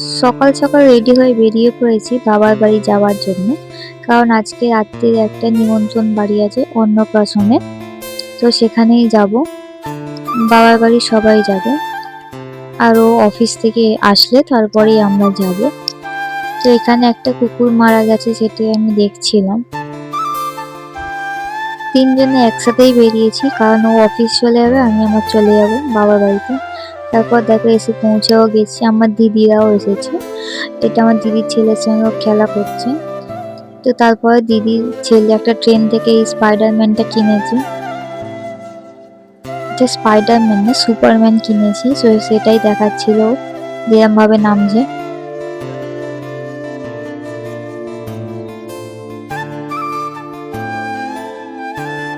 সকাল সকাল রেডি হয়ে বেরিয়ে পড়েছি বাবার বাড়ি যাওয়ার জন্য। কারণ আজকে রাত্রির একটা নিমন্ত্রণ বাড়ি আছে অন্নপ্রাশনে, তো সেখানেই যাব। বাবার বাড়ি সবাই যাবে, আরও অফিস থেকে আসলে তারপরেই আমরা যাব। তো এখানে একটা কুকুর মারা গেছে, সেটাই আমি দেখছিলাম। তিনজনে একসাথেই বেরিয়েছি, কারণ ও অফিস চলে যাবে, আমি আমার চলে যাব বাবার বাড়িতে। তারপর দেখো এসে পৌঁছেও গেছি, আমার দিদিরাও এসেছে। এটা আমার দিদির ছেলের সঙ্গে খেলা করছে। তো তারপরে দিদির ছেলে একটা ট্রেন থেকে এই স্পাইডারম্যানটা কিনেছে। এটা স্পাইডারম্যান না, সুপারম্যান কিনেছি। তো সেটাই দেখাচ্ছিল যেরকম ভাবে নামছে।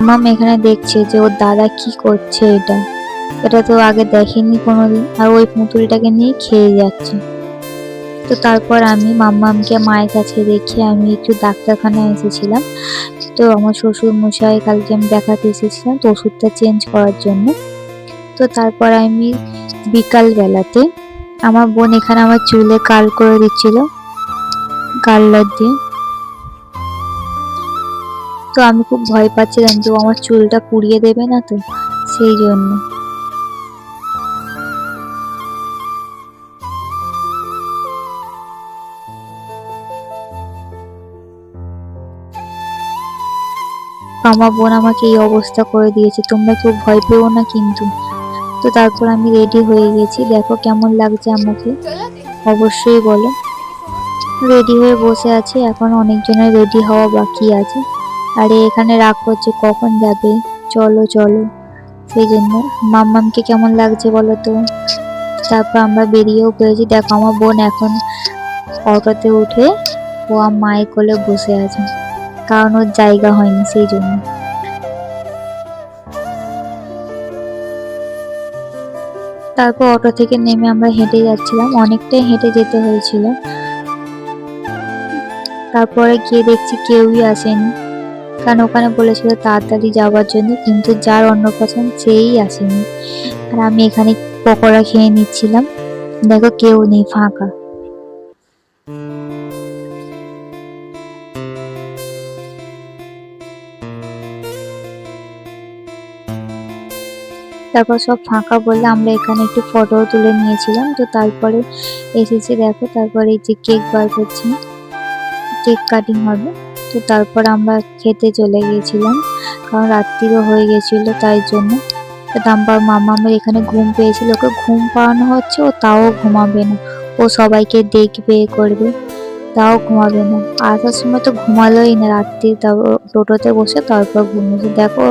মাম এখানে দেখছে যে ওর দাদা কি করছে, এটা তো আগে দেখেনি কোনোদিন, আর ওই পুঁতুলিটাকে নিয়ে খেয়ে যাচ্ছে। তো তারপর আমি মাম্মামকে মায়ের কাছে রেখে আমি একটু ডাক্তারখানায় এসেছিলাম। তো আমার শ্বশুর মশাই কালকে আমি দেখাতে এসেছিলাম, তো ওষুধটা চেঞ্জ করার জন্য। তো তারপর আমি বিকাল বেলাতে আমার বোন এখানে আমার চুলে কাল করে দিচ্ছিল কালার দিয়ে। তো আমি খুব ভয় পাচ্ছিলাম যে আমার চুলটা পুড়িয়ে দেবে না, তো সেই জন্য। আমার বোন আমাকে এই অবস্থা করে দিয়েছে, তোমরা কেউ ভয় পেও না কিন্তু। তো তারপর আমি রেডি হয়ে গেছি, দেখো কেমন লাগছে আমাকে অবশ্যই বলো। রেডি হয়ে বসে আছি, এখন অনেকজনের রেডি হওয়া বাকি আছে। আরে এখানে রাগ করছে কখন যাবে, চলো চলো, সেই জন্য। মাম্মামকে কেমন লাগছে বলো তো। তারপর আমরা বেরিয়েও পড়েছি। দেখো আমার বোন এখন অটোতে উঠে ও মায়ের কোলে বসে আছে, কারণ ওর জায়গা হয়নি সেই জন্য। তারপর অটো থেকে নেমে আমরা হেঁটে যাচ্ছিলাম, অনেকটাই হেঁটে যেতে হয়েছিল। তারপরে গিয়ে দেখছি কেউই আসেনি, কারণ ওখানে বলেছিল তাড়াতাড়ি যাওয়ার জন্য, কিন্তু যার অন্নপ্রাশন সেই আসেনি। আর আমি এখানে পকোড়া খেয়ে নিচ্ছিলাম, দেখো কেউ নেই, ফাঁকা। তারপর সব ফাঁকা বলে আমরা এখানে একটু ফটো তুলে নিয়েছিলাম। তো তারপরে এসেছি, দেখো তারপরে এই যে কেক বার করছি, কেক কাটিং হবে। তো তারপর আমরা খেতে চলে গিয়েছিলাম, কারণ রাত্রিও হয়ে গেছিল তাই জন্য। তো তারপর মামা আমার এখানে ঘুম পেয়েছিল, ওকে ঘুম পাড়ানো হচ্ছে, ও তাও ঘুমাবে না। ও সবাইকে দেখবে করবে, তাও ঘুমাবে না। আসার সময় তো ঘুমালোই না, রাত্রি তারপর টোটোতে বসে তারপর ঘুমিয়েছে। দেখো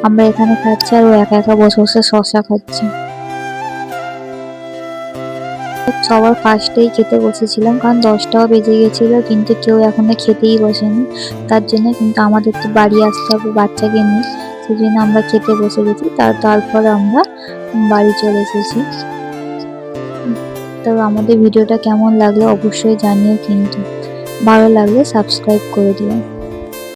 আমরা এখানে খাচ্ছি, আর ও একা একা বসে বসে শসা খাচ্ছে। সবার ফার্স্টেই খেতে বসেছিলাম, কারণ 10টাও বেজে গেছিল, কিন্তু কেউ এখনো খেতেই বসেনি। তার জন্য কিন্তু আমাদের তো বাড়ি আসতে হবে বাচ্চাকে নিয়ে, সেই জন্য আমরা খেতে বসে গেছি। তারপর আমরা বাড়ি চলে এসেছি। তো আমাদের ভিডিওটা কেমন লাগলো অবশ্যই জানিও, কিন্তু ভালো লাগলে সাবস্ক্রাইব করে দিও।